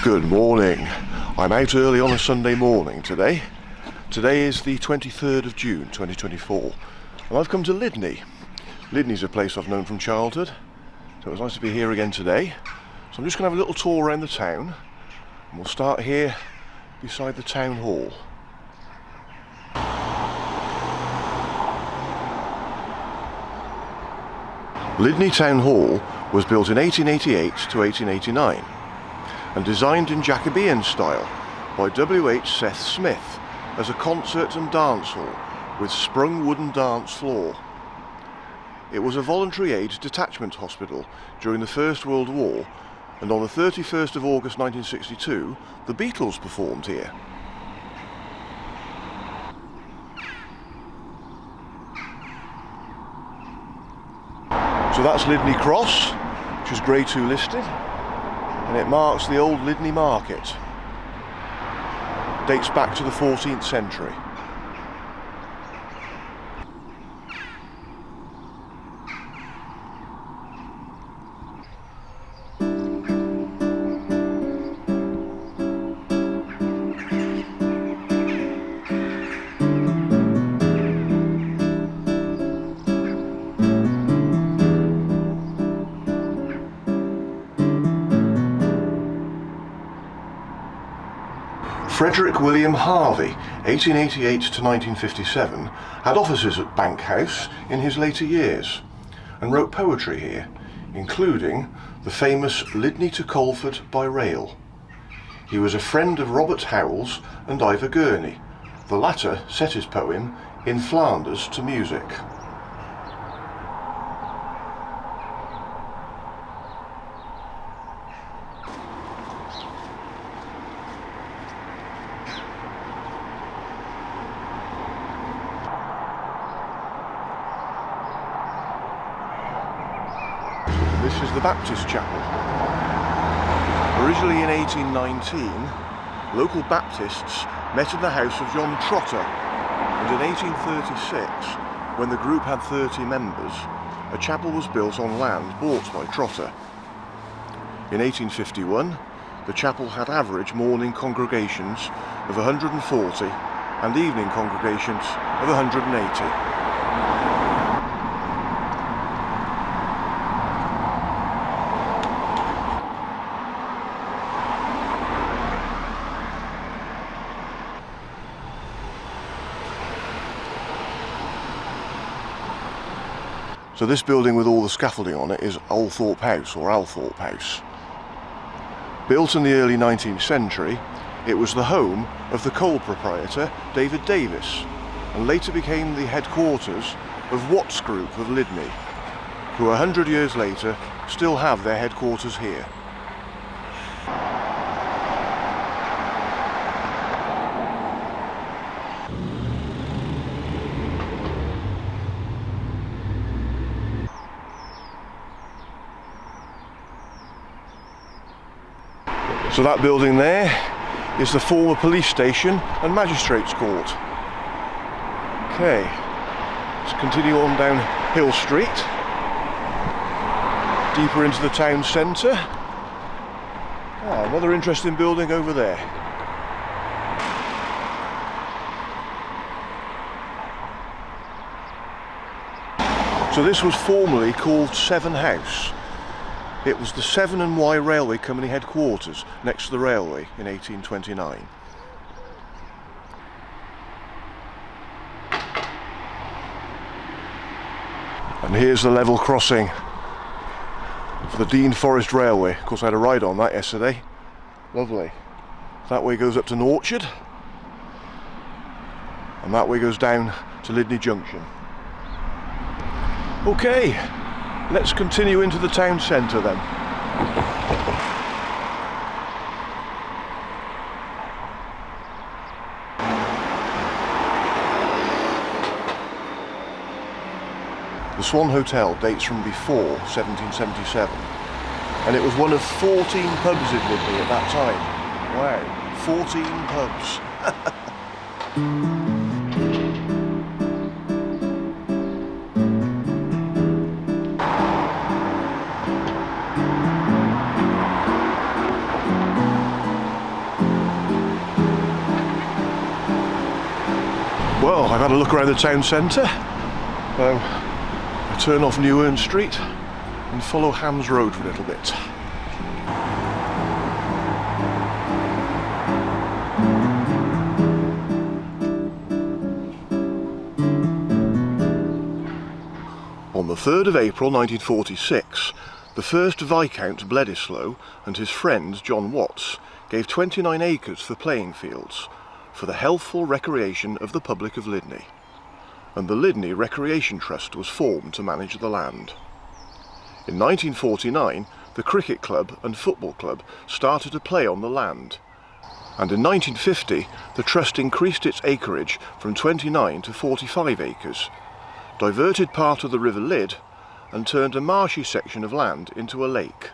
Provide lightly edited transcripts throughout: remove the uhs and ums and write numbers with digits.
Good morning. I'm out early on a Sunday morning today. Today is the 23rd of June 2024 and I've come to Lydney. Lydney's a place I've known from childhood, so it was nice to be here again today. So I'm just going to have a little tour around the town and we'll start here beside the town hall. Lydney Town Hall was built in 1888 to 1889 and designed in Jacobean style by W.H. Seth Smith as a concert and dance hall with sprung wooden dance floor. It was a voluntary aid detachment hospital during the First World War, and on the 31st of August 1962 the Beatles performed here. So that's Lydney Cross, which is Grade 2 listed, and it marks the old Lydney Market. Dates back to the 14th century. Frederick William Harvey, 1888 to 1957, had offices at Bank House in his later years and wrote poetry here, including the famous Lydney to Colford by Rail. He was a friend of Robert Howells and Ivor Gurney. The latter set his poem In Flanders to music. This is the Baptist Chapel. Originally in 1819, local Baptists met in the house of John Trotter, and in 1836, when the group had 30 members, a chapel was built on land bought by Trotter. In 1851, the chapel had average morning congregations of 140 and evening congregations of 180. So this building with all the scaffolding on it is Althorpe House, or Althorpe House. Built in the early 19th century, it was the home of the coal proprietor David Davis, and later became the headquarters of Watts Group of Lydney, who 100 years later still have their headquarters here. So that building there is the former police station and magistrates court. Okay, let's continue on down Hill Street, deeper into the town centre. Another interesting building over there. So this was formerly called Seven House. It was the Severn and Wye Railway Company headquarters next to the railway in 1829. And here's the level crossing for the Dean Forest Railway. Of course I had a ride on that yesterday. Lovely. That way goes up to Norchard, and that way goes down to Lydney Junction. Okay. Let's continue into the town centre then. The Swan Hotel dates from before 1777, and it was one of 14 pubs in Lydney at that time. Wow, 14 pubs. I've had a look around the town centre. I turn off Newern Street and follow Hams Road for a little bit. On the 3rd of April 1946, the first Viscount Bledisloe and his friend John Watts gave 29 acres for playing fields for the healthful recreation of the public of Lydney, and the Lydney Recreation Trust was formed to manage the land. In 1949, the cricket club and football club started to play on the land, and in 1950 the trust increased its acreage from 29 to 45 acres, diverted part of the River Lyd and turned a marshy section of land into a lake.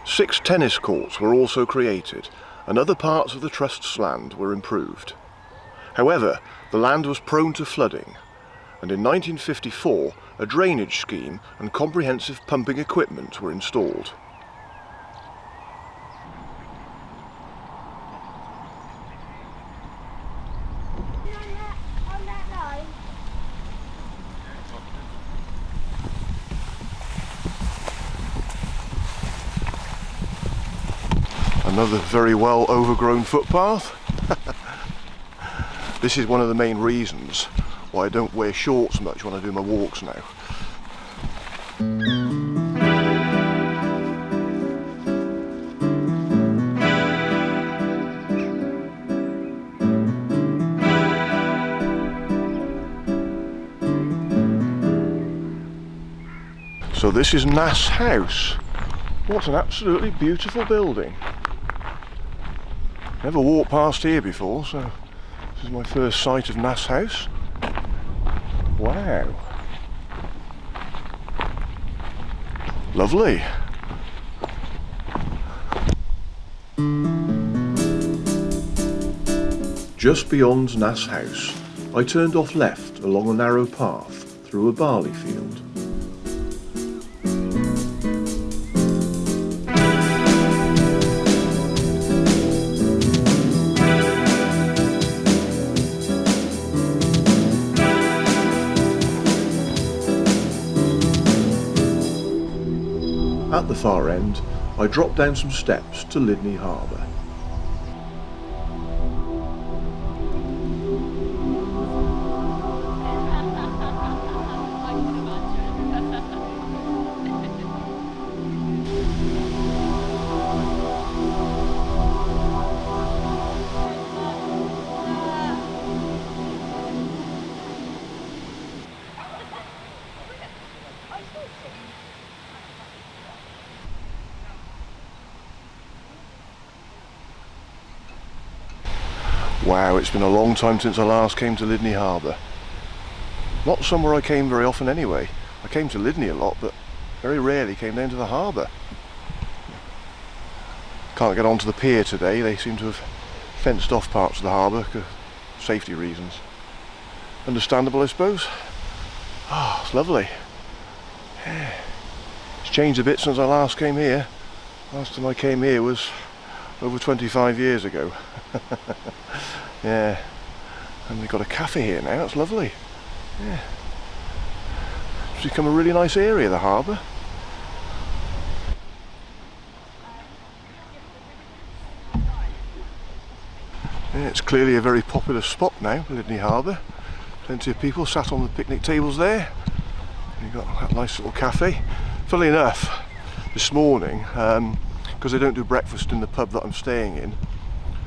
6 tennis courts were also created, and other parts of the trust's land were improved. However, the land was prone to flooding, and in 1954 a drainage scheme and comprehensive pumping equipment were installed. Another very well overgrown footpath. This is one of the main reasons why I don't wear shorts much when I do my walks now. So this is Nass House. What an absolutely beautiful building. Never walked past here before, so this is my first sight of Nass House. Wow. Lovely. Just beyond Nass House, I turned off left along a narrow path through a barley field. At the far end, I dropped down some steps to Lydney Harbour. Wow, it's been a long time since I last came to Lydney Harbour. Not somewhere I came very often anyway. I came to Lydney a lot, but very rarely came down to the harbour. Can't get onto the pier today. They seem to have fenced off parts of the harbour for safety reasons. Understandable, I suppose. Ah, it's lovely. Yeah. It's changed a bit since I last came here. Last time I came here was over 25 years ago. Yeah, and they've got a cafe here now. That's lovely. Yeah, it's become a really nice area, the harbour. Yeah, it's clearly a very popular spot now, Lydney Harbour. Plenty of people sat on the picnic tables there. You've got that nice little cafe. Funnily enough, this morning, because they don't do breakfast in the pub that I'm staying in,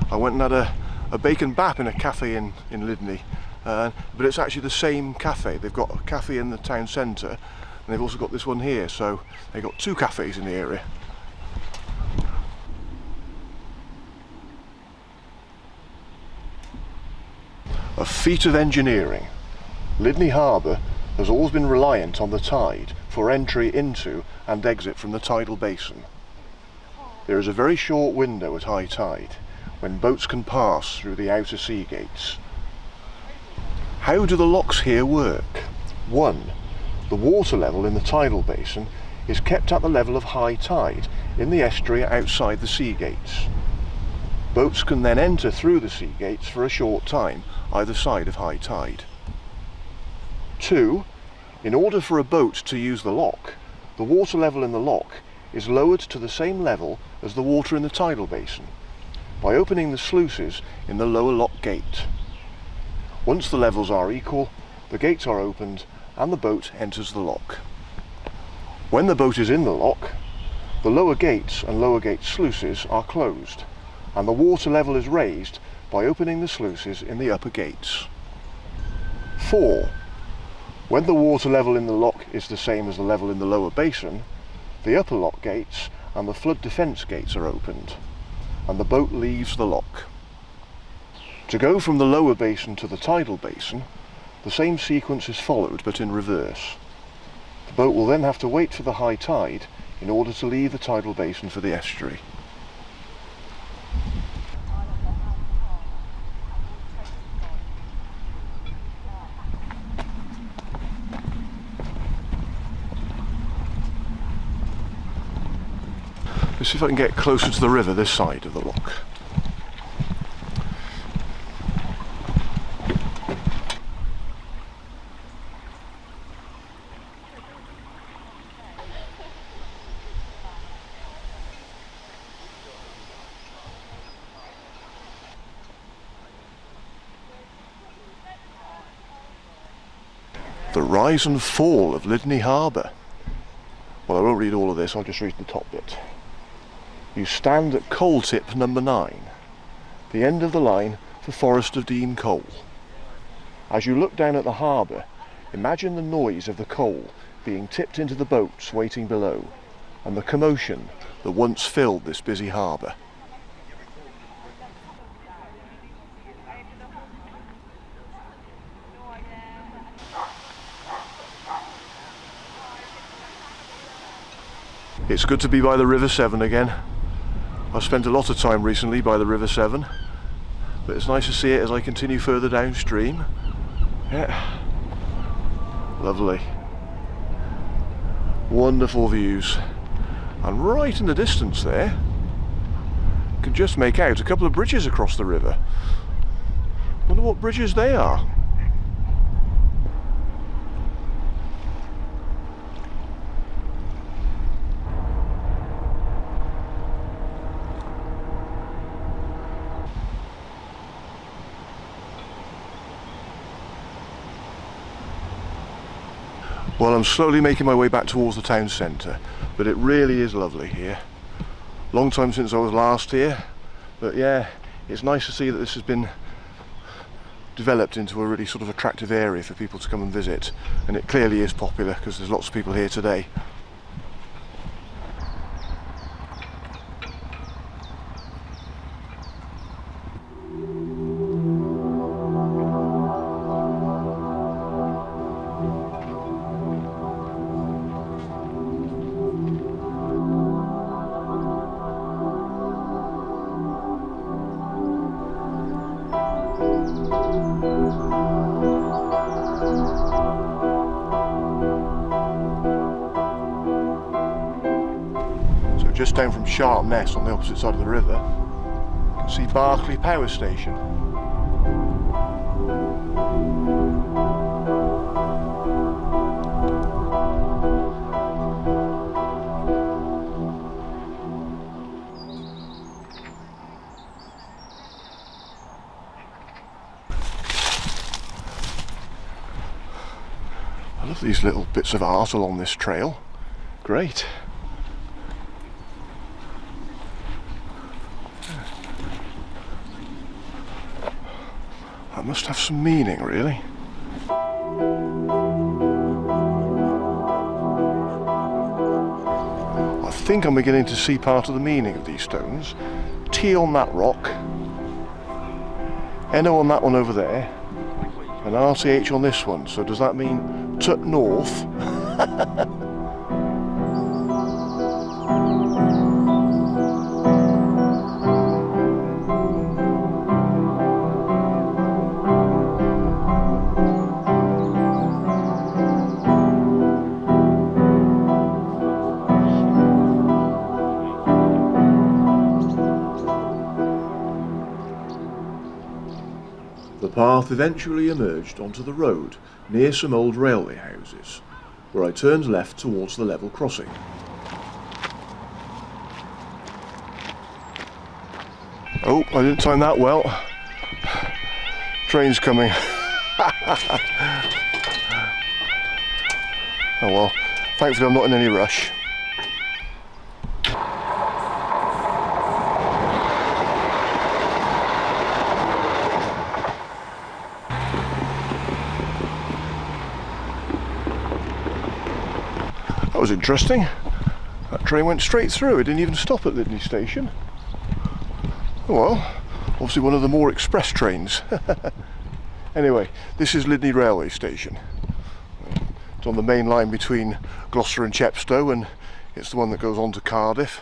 I went and had a bacon bap in a cafe in Lydney, but it's actually the same cafe. They've got a cafe in the town centre and they've also got this one here, so they've got 2 cafes in the area. A feat of engineering. Lydney Harbour has always been reliant on the tide for entry into and exit from the tidal basin. There is a very short window at high tide when boats can pass through the outer sea gates. How do the locks here work? 1. The water level in the tidal basin is kept at the level of high tide in the estuary outside the sea gates. Boats can then enter through the sea gates for a short time either side of high tide. 2, in order for a boat to use the lock, the water level in the lock is lowered to the same level as the water in the tidal basin by opening the sluices in the lower lock gate. Once the levels are equal, the gates are opened and the boat enters the lock. When the boat is in the lock, the lower gates and lower gate sluices are closed and the water level is raised by opening the sluices in the upper gates. 4. When the water level in the lock is the same as the level in the lower basin, the upper lock gates and the flood defence gates are opened and the boat leaves the lock. To go from the lower basin to the tidal basin, the same sequence is followed but in reverse. The boat will then have to wait for the high tide in order to leave the tidal basin for the estuary. Let's see if I can get closer to the river this side of the lock. The rise and fall of Lydney Harbour. Well, I won't read all of this, I'll just read the top bit. You stand at coal tip number 9, the end of the line for Forest of Dean coal. As you look down at the harbour, imagine the noise of the coal being tipped into the boats waiting below, and the commotion that once filled this busy harbour. It's good to be by the River Severn again. I've spent a lot of time recently by the River Severn, but it's nice to see it as I continue further downstream. Yeah, lovely. Wonderful views. And right in the distance there, you can just make out a couple of bridges across the river. Wonder what bridges they are. Well, I'm slowly making my way back towards the town centre, but it really is lovely here. Long time since I was last here, but yeah, it's nice to see that this has been developed into a really sort of attractive area for people to come and visit, and it clearly is popular because there's lots of people here today. Just down from Sharpness on the opposite side of the river, you can see Barclay Power Station. I love these little bits of art along this trail. Great. That must have some meaning, really. I think I'm beginning to see part of the meaning of these stones. T on that rock, NO on that one over there, and RTH on this one. So does that mean Tut North? The The path eventually emerged onto the road near some old railway houses, where I turned left towards the level crossing. Oh, I didn't time that well. Train's coming. Oh well, thankfully I'm not in any rush. That was interesting. That train went straight through, it didn't even stop at Lydney station. Oh well, obviously one of the more express trains. Anyway, this is Lydney railway station. It's on the main line between Gloucester and Chepstow, and it's the one that goes on to Cardiff.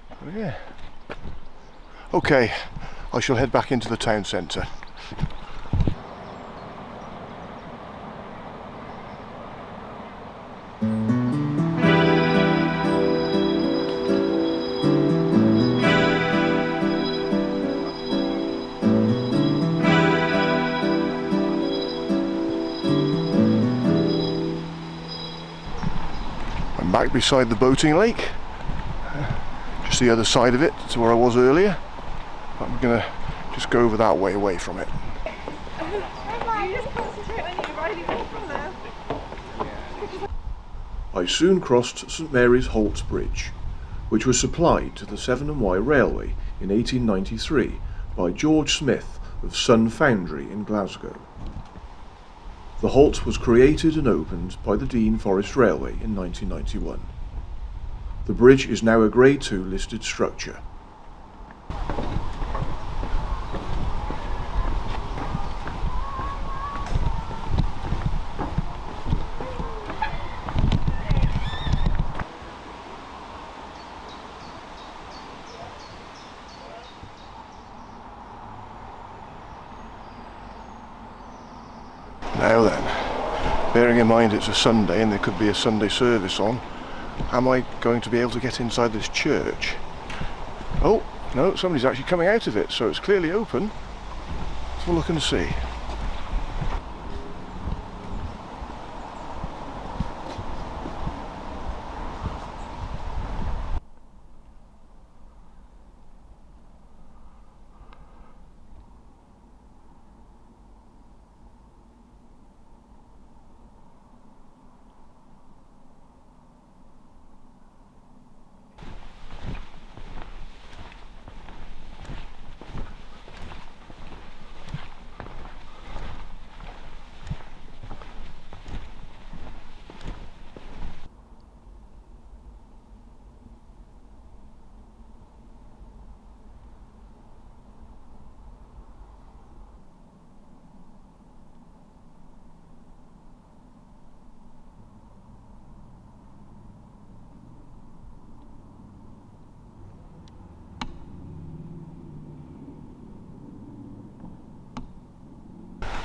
Oh, yeah. Okay, I shall head back into the town centre. Back beside the boating lake, just the other side of it to where I was earlier. I'm gonna just go over that way away from it. I soon crossed St Mary's Holt Bridge, which was supplied to the Severn & Wye Railway in 1893 by George Smith of Sun Foundry in Glasgow. The Holt was created and opened by the Dean Forest Railway in 1991. The bridge is now a Grade 2 listed structure. Now then, bearing in mind it's a Sunday and there could be a Sunday service on, am I going to be able to get inside this church? Oh, no, somebody's actually coming out of it, so it's clearly open. Let's have a look and see.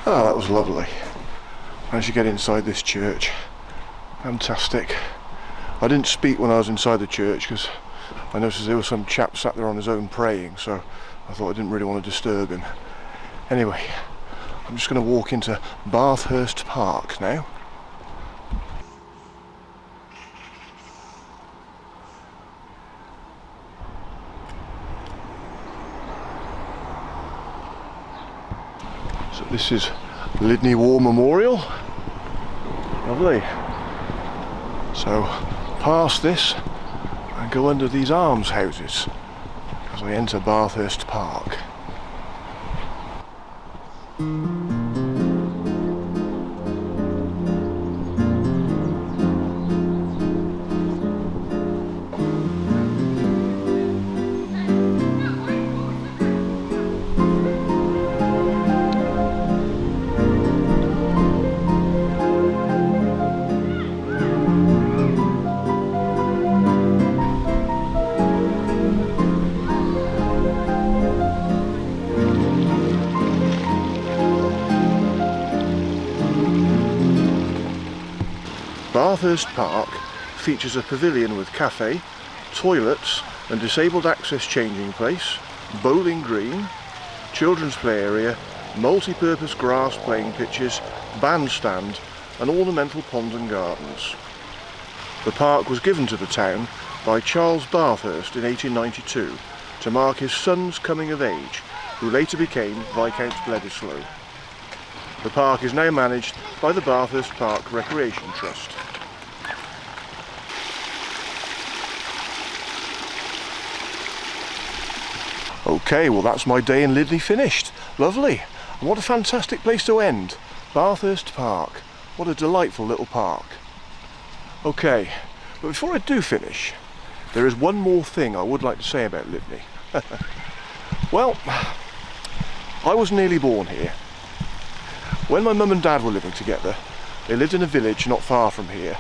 Oh, that was lovely. Managed to get inside this church. Fantastic. I didn't speak when I was inside the church because I noticed there was some chap sat there on his own praying, so I thought I didn't really want to disturb him. Anyway, I'm just going to walk into Barhurst Park now. So this is Lydney War Memorial. Lovely. So past this and go under these almshouses as I enter Barhurst Park. Barhurst Park features a pavilion with cafe, toilets and disabled access changing place, bowling green, children's play area multi-purpose grass playing pitches, bandstand and ornamental ponds and gardens. The park was given to the town by Charles Barhurst in 1892 to mark his son's coming of age, who later became Viscount Bledisloe. The park is now managed by the Bathurst Park Recreation Trust. Okay, well that's my day in Lydney finished. Lovely. And what a fantastic place to end. Bathurst Park. What a delightful little park. Okay, but before I do finish, there is one more thing I would like to say about Lydney. Well, I was nearly born here. When my mum and dad were living together, they lived in a village not far from here,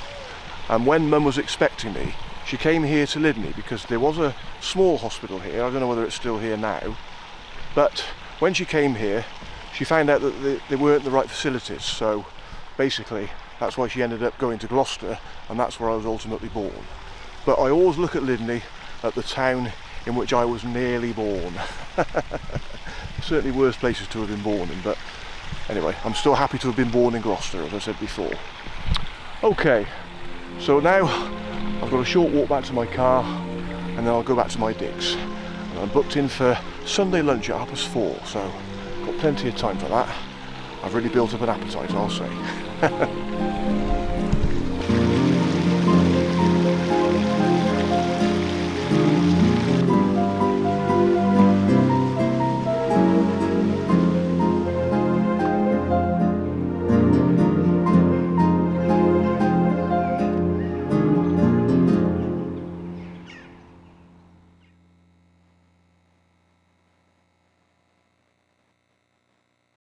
and when mum was expecting me, she came here to Lydney because there was a small hospital here. I don't know whether it's still here now, but when she came here, she found out that they weren't the right facilities, so basically that's why she ended up going to Gloucester, and that's where I was ultimately born. But I always look at Lydney, at the town in which I was nearly born. Certainly worse places to have been born in, but anyway, I'm still happy to have been born in Gloucester, as I said before. Okay, so now I've got a short walk back to my car, and then I'll go back to my digs. And I'm booked in for Sunday lunch at 4:30, so got plenty of time for that. I've really built up an appetite, I'll say.